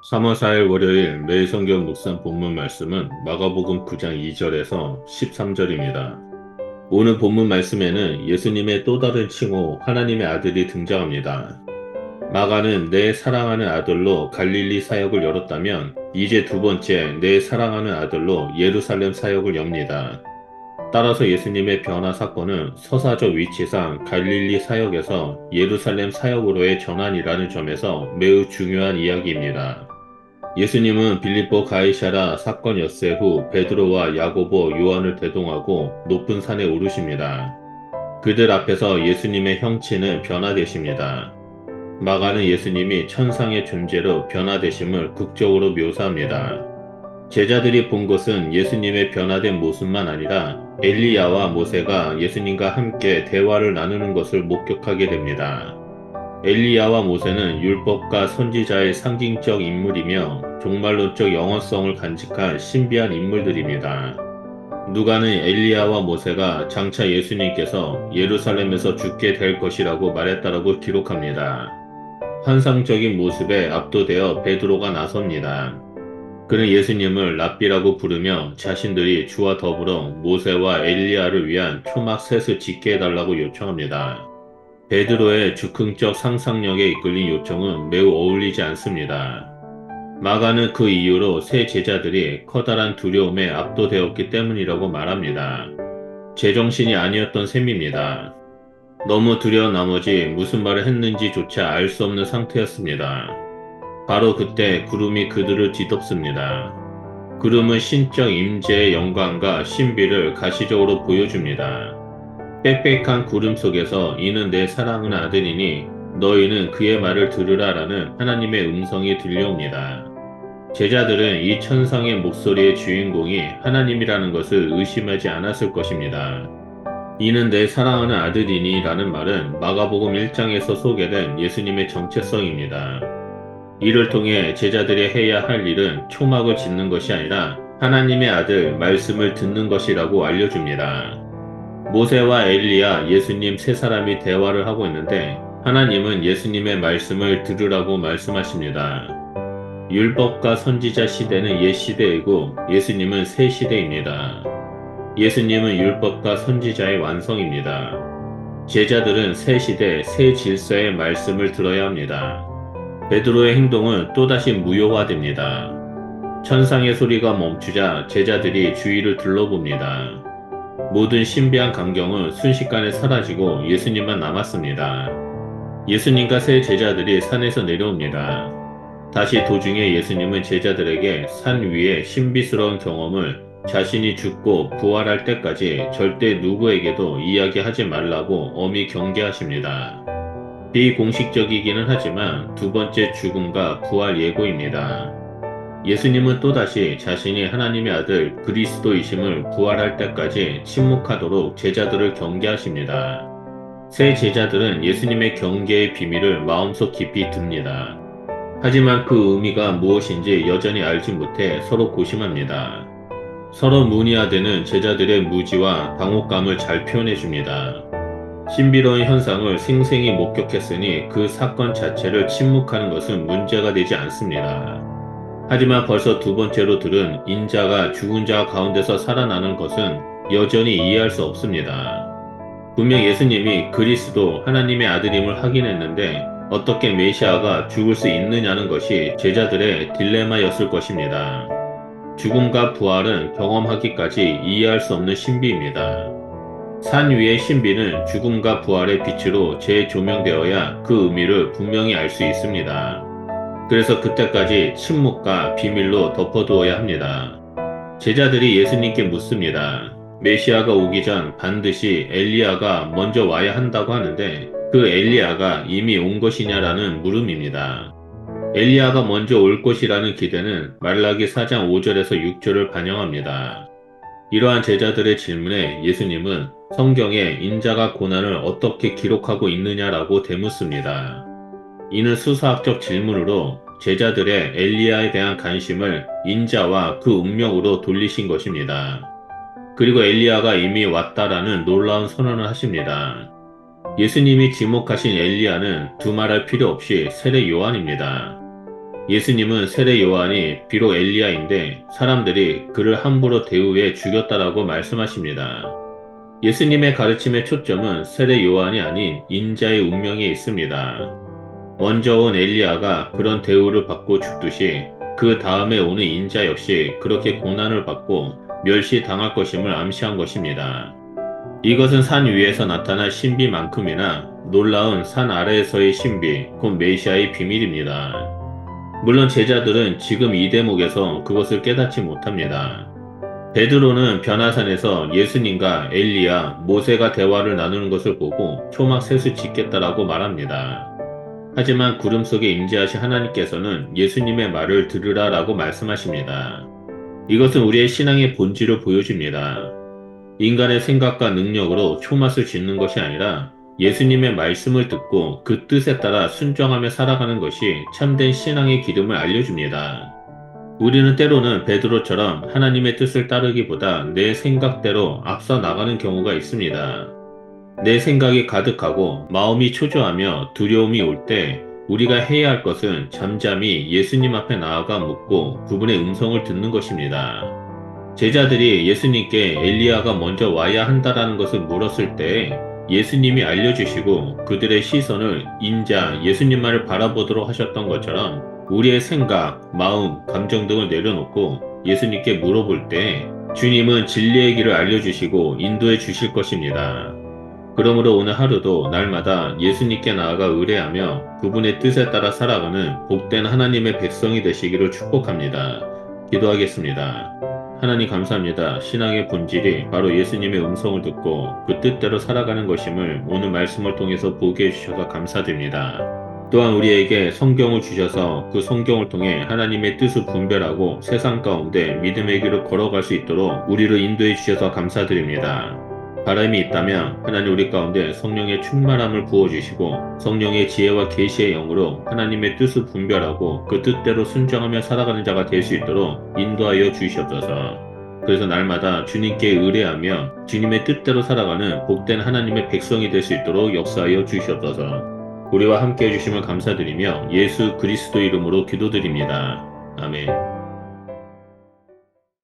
3월 4일 월요일 매일 성경 묵상 본문 말씀은 마가복음 9장 2절에서 13절입니다. 오늘 본문 말씀에는 예수님의 또 다른 칭호 하나님의 아들이 등장합니다. 마가는 내 사랑하는 아들로 갈릴리 사역을 열었다면 이제 두 번째 내 사랑하는 아들로 예루살렘 사역을 엽니다. 따라서 예수님의 변화 사건은 서사적 위치상 갈릴리 사역에서 예루살렘 사역으로의 전환이라는 점에서 매우 중요한 이야기입니다. 예수님은 빌립보 가이사라 사건 엿새 후 베드로와 야고보, 요한을 대동하고 높은 산에 오르십니다. 그들 앞에서 예수님의 형체는 변화되십니다. 마가는 예수님이 천상의 존재로 변화되심을 극적으로 묘사합니다. 제자들이 본 것은 예수님의 변화된 모습만 아니라 엘리야와 모세가 예수님과 함께 대화를 나누는 것을 목격하게 됩니다. 엘리야와 모세는 율법과 선지자의 상징적 인물이며 종말론적 영원성을 간직한 신비한 인물들입니다. 누가는 엘리야와 모세가 장차 예수님께서 예루살렘에서 죽게 될 것이라고 말했다라고 기록합니다. 환상적인 모습에 압도되어 베드로가 나섭니다. 그는 예수님을 랍비라고 부르며 자신들이 주와 더불어 모세와 엘리야를 위한 초막 셋을 짓게 해달라고 요청합니다. 베드로의 즉흥적 상상력에 이끌린 요청은 매우 어울리지 않습니다. 마가는 그 이유로 세 제자들이 커다란 두려움에 압도되었기 때문이라고 말합니다. 제정신이 아니었던 셈입니다. 너무 두려워 나머지 무슨 말을 했는지조차 알 수 없는 상태였습니다. 바로 그때 구름이 그들을 뒤덮습니다. 구름은 신적 임재의 영광과 신비를 가시적으로 보여줍니다. 빽빽한 구름 속에서 이는 내 사랑하는 아들이니 너희는 그의 말을 들으라 라는 하나님의 음성이 들려옵니다. 제자들은 이 천상의 목소리의 주인공이 하나님이라는 것을 의심하지 않았을 것입니다. 이는 내 사랑하는 아들이니 라는 말은 마가복음 1장에서 소개된 예수님의 정체성입니다. 이를 통해 제자들이 해야 할 일은 초막을 짓는 것이 아니라 하나님의 아들 말씀을 듣는 것이라고 알려줍니다. 모세와 엘리야, 예수님 세 사람이 대화를 하고 있는데 하나님은 예수님의 말씀을 들으라고 말씀하십니다. 율법과 선지자 시대는 옛 시대이고 예수님은 새 시대입니다. 예수님은 율법과 선지자의 완성입니다. 제자들은 새 시대, 새 질서의 말씀을 들어야 합니다. 베드로의 행동은 또다시 무효화됩니다. 천상의 소리가 멈추자 제자들이 주위를 둘러봅니다. 모든 신비한 광경은 순식간에 사라지고 예수님만 남았습니다. 예수님과 세 제자들이 산에서 내려옵니다. 다시 도중에 예수님은 제자들에게 산 위의 신비스러운 경험을 자신이 죽고 부활할 때까지 절대 누구에게도 이야기하지 말라고 엄히 경계하십니다. 비공식적이기는 하지만 두 번째 죽음과 부활 예고입니다. 예수님은 또다시 자신이 하나님의 아들 그리스도이심을 부활할 때까지 침묵하도록 제자들을 경계하십니다. 새 제자들은 예수님의 경계의 비밀을 마음속 깊이 듭니다. 하지만 그 의미가 무엇인지 여전히 알지 못해 서로 고심합니다. 서로 문의하되는 제자들의 무지와 당혹감을 잘 표현해 줍니다. 신비로운 현상을 생생히 목격했으니 그 사건 자체를 침묵하는 것은 문제가 되지 않습니다. 하지만 벌써 두 번째로 들은 인자가 죽은 자 가운데서 살아나는 것은 여전히 이해할 수 없습니다. 분명 예수님이 그리스도 하나님의 아들임을 확인했는데 어떻게 메시아가 죽을 수 있느냐는 것이 제자들의 딜레마였을 것입니다. 죽음과 부활은 경험하기까지 이해할 수 없는 신비입니다. 산 위의 신비는 죽음과 부활의 빛으로 재조명되어야 그 의미를 분명히 알 수 있습니다. 그래서 그때까지 침묵과 비밀로 덮어두어야 합니다. 제자들이 예수님께 묻습니다. 메시아가 오기 전 반드시 엘리야가 먼저 와야 한다고 하는데 그 엘리야가 이미 온 것이냐라는 물음입니다. 엘리야가 먼저 올 것이라는 기대는 말라기 4장 5절에서 6절을 반영합니다. 이러한 제자들의 질문에 예수님은 성경에 인자가 고난을 어떻게 기록하고 있느냐라고 되묻습니다. 이는 수사학적 질문으로 제자들의 엘리야에 대한 관심을 인자와 그 운명으로 돌리신 것입니다. 그리고 엘리야가 이미 왔다라는 놀라운 선언을 하십니다. 예수님이 지목하신 엘리야는 두말할 필요 없이 세례 요한입니다. 예수님은 세례 요한이 비록 엘리야인데 사람들이 그를 함부로 대우해 죽였다라고 말씀하십니다. 예수님의 가르침의 초점은 세례 요한이 아닌 인자의 운명에 있습니다. 먼저 온 엘리야가 그런 대우를 받고 죽듯이 그 다음에 오는 인자 역시 그렇게 고난을 받고 멸시당할 것임을 암시한 것입니다. 이것은 산 위에서 나타날 신비만큼이나 놀라운 산 아래에서의 신비, 곧 메시아의 비밀입니다. 물론 제자들은 지금 이 대목에서 그것을 깨닫지 못합니다. 베드로는 변화산에서 예수님과 엘리야, 모세가 대화를 나누는 것을 보고 초막 셋을 짓겠다라고 말합니다. 하지만 구름 속에 임재하신 하나님께서는 예수님의 말을 들으라라고 말씀하십니다. 이것은 우리의 신앙의 본질을 보여줍니다. 인간의 생각과 능력으로 초막을 짓는 것이 아니라 예수님의 말씀을 듣고 그 뜻에 따라 순종하며 살아가는 것이 참된 신앙의 기름을 알려줍니다. 우리는 때로는 베드로처럼 하나님의 뜻을 따르기보다 내 생각대로 앞서 나가는 경우가 있습니다. 내 생각이 가득하고 마음이 초조하며 두려움이 올 때 우리가 해야 할 것은 잠잠히 예수님 앞에 나아가 묻고 그분의 음성을 듣는 것입니다. 제자들이 예수님께 엘리야가 먼저 와야 한다라는 것을 물었을 때 예수님이 알려주시고 그들의 시선을 인자 예수님만을 바라보도록 하셨던 것처럼 우리의 생각, 마음, 감정 등을 내려놓고 예수님께 물어볼 때 주님은 진리의 길을 알려주시고 인도해 주실 것입니다. 그러므로 오늘 하루도 날마다 예수님께 나아가 의뢰하며 그분의 뜻에 따라 살아가는 복된 하나님의 백성이 되시기를 축복합니다. 기도하겠습니다. 하나님 감사합니다. 신앙의 본질이 바로 예수님의 음성을 듣고 그 뜻대로 살아가는 것임을 오늘 말씀을 통해서 보게 해주셔서 감사드립니다. 또한 우리에게 성경을 주셔서 그 성경을 통해 하나님의 뜻을 분별하고 세상 가운데 믿음의 길을 걸어갈 수 있도록 우리를 인도해 주셔서 감사드립니다. 바람이 있다면 하나님 우리 가운데 성령의 충만함을 부어주시고 성령의 지혜와 계시의 영으로 하나님의 뜻을 분별하고 그 뜻대로 순종하며 살아가는 자가 될 수 있도록 인도하여 주시옵소서. 그래서 날마다 주님께 의뢰하며 주님의 뜻대로 살아가는 복된 하나님의 백성이 될 수 있도록 역사하여 주시옵소서. 우리와 함께 해주심을 감사드리며 예수 그리스도 이름으로 기도드립니다. 아멘.